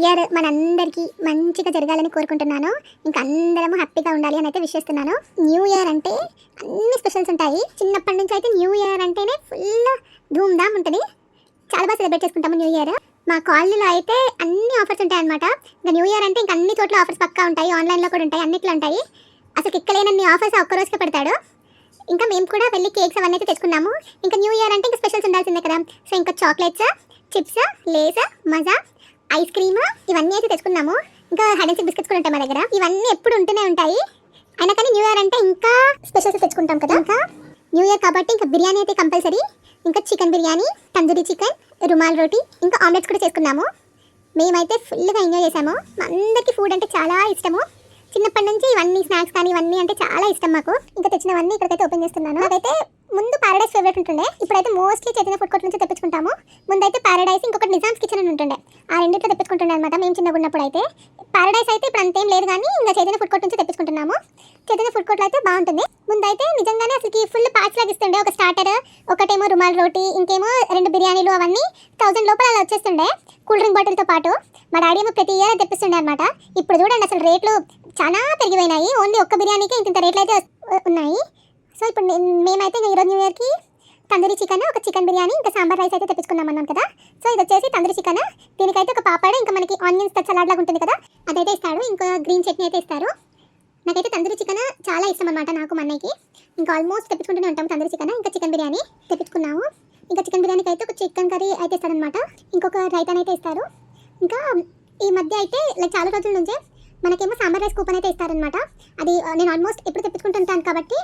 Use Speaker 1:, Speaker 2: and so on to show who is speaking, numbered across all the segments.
Speaker 1: Year మనందరికీ మంచిగా జరగాలని కోరుకుంటున్నాను. ఇంకా అందరం హ్యాపీగా ఉండాలి అని అయితే విష్ చేస్తున్నాను. న్యూ ఇయర్ అంటే అన్ని స్పెషల్స్ ఉంటాయి. చిన్నప్పటి నుంచి అయితే న్యూ ఇయర్ అంటేనే ఫుల్ ధూమ్ ధామ్ ఉంటుంది. చాలా బాగా సెలబ్రేట్ చేసుకుంటాము న్యూ ఇయర్. మా కాలనీలో అయితే అన్ని ఆఫర్స్ ఉంటాయి అనమాట. ఇంకా న్యూ ఇయర్ అంటే ఇంకా అన్ని చోట్ల ఆఫర్స్ పక్కా ఉంటాయి, ఆన్లైన్లో కూడా ఉంటాయి, అన్నిట్లో ఉంటాయి. అసలు ఎక్కలేనన్ని ఆఫర్స్ ఒక్కరోజుకే పెడతాడు. ఇంకా మేము కూడా వెళ్ళి కేక్స్ అవన్నీ అయితే తెచ్చుకున్నాము. ఇంకా న్యూ ఇయర్ అంటే ఇంకా స్పెషల్స్ ఉండాల్సిందే కదా. సో ఇంకా చాక్లెట్స్, చిప్స్, లేస్, మజా, ఐస్ క్రీమ్ ఇవన్నీ అయితే తెచ్చుకున్నాము. ఇంకా హైడ్ అండ్ సీక్ బిస్కెట్స్ కూడా ఉంటాయి మా దగ్గర. ఇవన్నీ ఎప్పుడు ఉంటూనే ఉంటాయి. అయినా కానీ న్యూ ఇయర్ అంటే ఇంకా స్పెషల్స్ తెచ్చుకుంటాం కదా. ఇంకా న్యూ ఇయర్ కాబట్టి ఇంకా బిర్యానీ అయితే కంపల్సరీ. ఇంకా చికెన్ బిర్యానీ, తందూరి చికెన్, రుమాల్ రోటీ, ఇంకా ఆమ్లెట్స్ కూడా చేసుకున్నాము. మేమైతే ఫుల్గా ఎంజాయ్ చేసాము. అందరికీ ఫుడ్ అంటే చాలా ఇష్టము. చిన్నప్పటి నుంచి ఇవన్నీ స్నాక్స్ కానీ ఇవన్నీ అంటే చాలా ఇష్టం మాకు. ఇంకా తెచ్చినవన్నీ ఇక్కడికైతే ఓపెన్ చేస్తున్నాను. నాకైతే ముందు పారడైస్ ఫేవరెట్ ఉంటుండే. ఇప్పుడైతే మోస్ట్లీ చైతన్య ఫుడ్ కోర్ట్ నుంచి తెప్పించుకుంటాము. ముందైతే పారడైస్, ఇంకొకటి నిజామ్స్ కిచెన్ అని ఉంటుండే. ఆ రెండింటిలో తెప్పించుకుంటుండే అనమాట మేము చిన్నగా ఉన్నప్పుడు. అయితే పారడైస్ అయితే ఇప్పుడు అంతేం లేదు కానీ ఇంకా చైతన్య ఫుడ్ కోర్ట్ నుంచి తెప్పించుకుంటున్నాము. చైతన్య ఫుడ్ కోర్ట్లో అయితే బాగుంటుంది. ముందైతే నిజంగానే అసలు ఫుల్ ప్యాక్స్ లాగా ఇస్తుండే. ఒక స్టార్టర్, ఒకటేమో రుమాల్ రోటీ, ఇంకేమో 2 బిర్యానీలు, అవన్నీ 1000 లోపల అలా వచ్చేస్తుండే కూల్ డ్రింక్ బాటిల్తో పాటు. మా డాడీ ఏమో ప్రతి ఇయర్ తెప్పిస్తుండే అనమాట. ఇప్పుడు చూడండి అసలు రేట్లు చాలా పెరిగిపోయినాయి. ఓన్లీ ఒక్క బిర్యానీకి ఇంత రేట్లు అయితే ఉన్నాయి. సో ఇప్పుడు మేమైతే ఈరోజు న్యూ ఇయర్కి తందూరి చికెన్, ఒక చికెన్ బిర్యానీ, ఇంకా సాంబార్ రైస్ అయితే తెప్పించుకున్నాం అన్నాం కదా. సో ఇది వచ్చేసి తందూరి చికెన్. దీనికైతే ఒక పాపడ, ఇంకా మనకి ఆనియన్స్ సలాడ్ లాగా ఉంటుంది కదా, అదైతే ఇస్తాడు. ఇంకా గ్రీన్ చట్నీ అయితే ఇస్తారు. నాకైతే తందూరి చికెన్ చాలా ఇష్టం అనమాట, నాకు మా అన్నయ్యకి. ఇంకా ఆల్మోస్ట్ తెప్పించుకుంటూనే ఉంటాం తందూరి చికెన్. ఇంకా చికెన్ బిర్యానీ తెప్పించుకున్నాము. ఇంకా చికెన్ బిర్యానీకి అయితే ఒక చికెన్ కర్రీ అయితే ఇస్తారనమాట. ఇంకొక రైతాన్ అయితే ఇస్తారు. ఇంకా ఈ మధ్య అయితే చాలా రోజుల నుంచే మనకేమో సాంబార్ రైస్ కూపన్ అయితే ఇస్తారనమాట. అది నేను ఆల్మోస్ట్ ఎప్పుడు తెప్పించుకుంటుంటాను కాబట్టి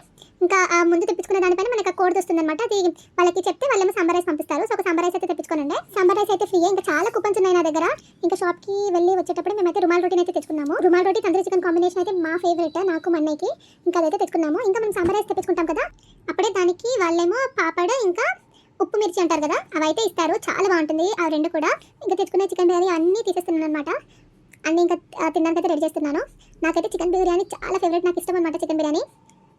Speaker 1: ఇంకా ఆ ముందు తెప్పించుకునే దానిపైన మనకు కోడ్ వస్తుంది అనమాట. అది వాళ్ళకి చెప్తే వాళ్ళేమో సాంబార్ రైస్ పంపిస్తారు. సో ఒక సాంబార్ రైస్ అయితే తెప్పించుకోనండి. సాంబార్ రైస్ అయితే ఫ్రీ. ఇంకా చాలా కూపన్స్ ఉన్నాయి నా దగ్గర. ఇంకా షాప్కి వెళ్ళి వచ్చేటప్పుడు మేమైతే రుమాల్ రోటీని అయితే తెచ్చుకున్నాము. రుమాల్ రోటీ తందూరి చికెన్ కాంబినేషన్ అయితే మా ఫేవరెట్, నాకు మా అన్నయ్యకి. ఇంకా అదైతే తెచ్చుకున్నాము. ఇంకా మనం సాంబార్ రైస్ తెప్పించుకుంటాం కదా, అప్పుడే దానికి వాళ్ళేమో పాపడ, ఇంకా ఉప్పు మిర్చి అంటారు కదా, అవి అయితే ఇస్తారు. చాలా బాగుంటుంది ఆ రెండు కూడా. ఇంకా తెచ్చుకునే చికెన్ బిర్యానీ అన్నీ తీసేస్తున్నాను అనమాట. అన్నీ ఇంకా తినడానికి అయితే రెడీ చేస్తున్నాను. నాకైతే చికెన్ బిర్యానీ చాలా ఫేవరెట్, నాకు ఇష్టం అనమాట చికెన్ బిర్యానీ.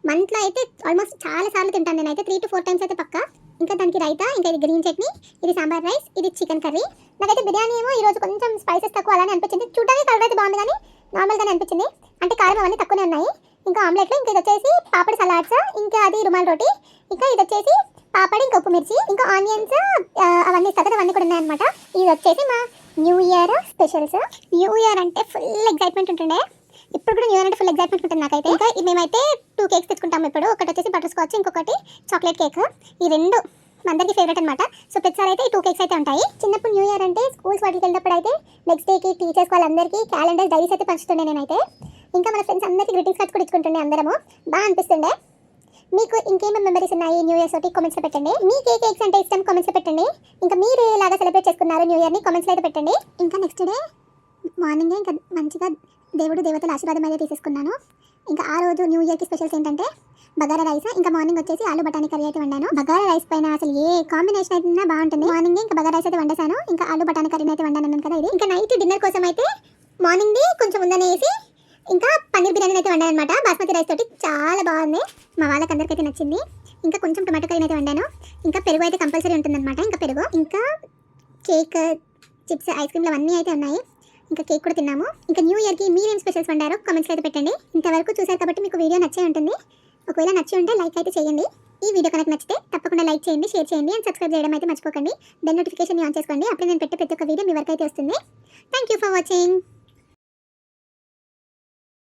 Speaker 1: మంత్లో అయితే ఆల్మోస్ట్ చాలా సార్లు తింటాను నేనైతే, 3 to 4 టైమ్స్ అయితే పక్కా. ఇంకా దానికి రైతా, ఇంకా ఇది గ్రీన్ చట్నీ, ఇది సాంబార్ రైస్, ఇది చికెన్ కర్రీ. నాకైతే బిర్యానీ ఏమో ఈరోజు కొంచెం స్పైసెస్ తక్కువ అలానే అనిపించింది. చూడడానికి కలర్ అయితే బాగుంది కానీ నార్మల్గానే అనిపించింది. అంటే కారం అవన్నీ తక్కువనే ఉన్నాయి. ఇంకా ఆమ్లెట్లు, ఇంకా ఇది వచ్చేసి పాపడ్ సలాడ్స్, ఇంకా అది రుమాల్ రోటీ, ఇంకా ఇది వచ్చేసి పాపడి, ఇంకా ఉప్పు మిర్చి, ఇంకా ఆనియన్స్ అవన్నీ ఇస్తారు కదా, అవన్నీ కూడా ఉన్నాయన్నమాట. ఇది వచ్చేసి మా new year specials. New year అంటే ఫుల్ ఎక్సైట్మెంట్ ఉంటుండే. ఇప్పుడు కూడా న్యూ ఇయర్ అంటే ఫుల్ ఎక్సైట్మెంట్ ఉంటుంది నాకైతే. ఇంకా మేమైతే 2 కేక్స్ తెచ్చుకుంటాము ఇప్పుడు. ఒకటి వచ్చేసి బటర్ స్కాచ్, ఇంకొకటి చాక్లెట్ కేక్. ఈ రెండు అందరికీ ఫేవరెట్ అనమాట. సో ప్రతిసారి అయితే ఈ 2 కేక్స్ అయితే ఉంటాయి. చిన్నప్పుడు న్యూ ఇయర్ అంటే స్కూల్స్ వాటికి వెళ్ళినప్పుడు అయితే నెక్స్ట్ డేకి టీచర్స్ వాళ్ళందరికీ క్యాలెండర్స్, డైరీస్ అయితే పంచుతుండే నేనైతే. ఇంకా మన ఫ్రెండ్స్ అందరికీ గ్రీటింగ్స్ కార్డ్స్ కూడా ఇచ్చుకుంటుండే అందరము. బాగా అనిపిస్తుండే. మీకు ఇంకేమేమి మెమరీస్ ఉన్నాయి న్యూ ఇయర్స్ తోటి కామెంట్స్లో పెట్టండి. మీకు ఏ కేక్స్ అంటే ఇష్టం కామెంట్స్లో పెట్టండి. ఇంకా మీరు ఎలాగా సెలబ్రేట్ చేసుకున్నారు న్యూ ఇయర్ని కామెంట్స్లో అయితే పెట్టండి. ఇంకా నెక్స్ట్ డే మార్నింగే ఇంకా మంచిగా దేవుడు దేవతల ఆశీర్వాదం అయితే తీసేసుకున్నాను. ఇంకా ఆ రోజు న్యూ ఇయర్కి స్పెషల్స్ ఏంటంటే బగారా రైస్, ఇంకా మార్నింగ్ వచ్చేసి ఆలు బఠానీ కర్రీ అయితే వండాను. బగారా రైస్ పైన అసలు ఏ కాంబినేషన్ అయితే బాగుంటుంది. మార్నింగ్ ఇంకా బగారా రైస్ అయితే వండేసాను, ఇంకా ఆలు బఠానీ కర్రీని అయితే వండాను కదా ఇది. ఇంకా నైట్ డిన్నర్ కోసం అయితే మార్నింగ్ది కొంచెం ఉందని వేసి ఇంకా పన్నీర్ బిర్యానీ అయితే వండాను అనమాట, బాస్మతి రైస్ తోటి. చాలా బాగుంది, మా వాళ్ళకి అందరికైతే నచ్చింది. ఇంకా కొంచెం టొమాటో కర్రీ అయితే వండాను. ఇంకా పెరుగు అయితే కంపల్సరీ ఉంటుందన్నమాట. ఇంకా పెరుగు, ఇంకా కేక్, చిప్స్, ఐస్ క్రీమ్లు అవన్నీ అయితే ఉన్నాయి. ఇంకా కేక్ కూడా తిన్నాము. ఇంకా న్యూ ఇయర్కి మీరేం స్పెషల్స్ వండారో కామెంట్స్లో అయితే పెట్టండి. ఇంతవరకు చూసారు కాబట్టి మీకు వీడియో నచ్చే ఉంటుంది. ఒకవేళ నచ్చి ఉంటే లైక్ అయితే చేయండి. ఈ వీడియో కనుక నచ్చితే తప్పకుండా లైక్ చేయండి, షేర్ చేయండి, అండ్ సబ్స్క్రైబ్ చేయడం అయితే మర్చిపోకండి. బెల్ నోటిఫికేషన్ ఆన్ చేసుకోండి. అప్పుడు నేను పెట్టే ప్రతి ఒక్క వీడియో మీ వరకు అయితే వస్తుంది. Thank you for watching.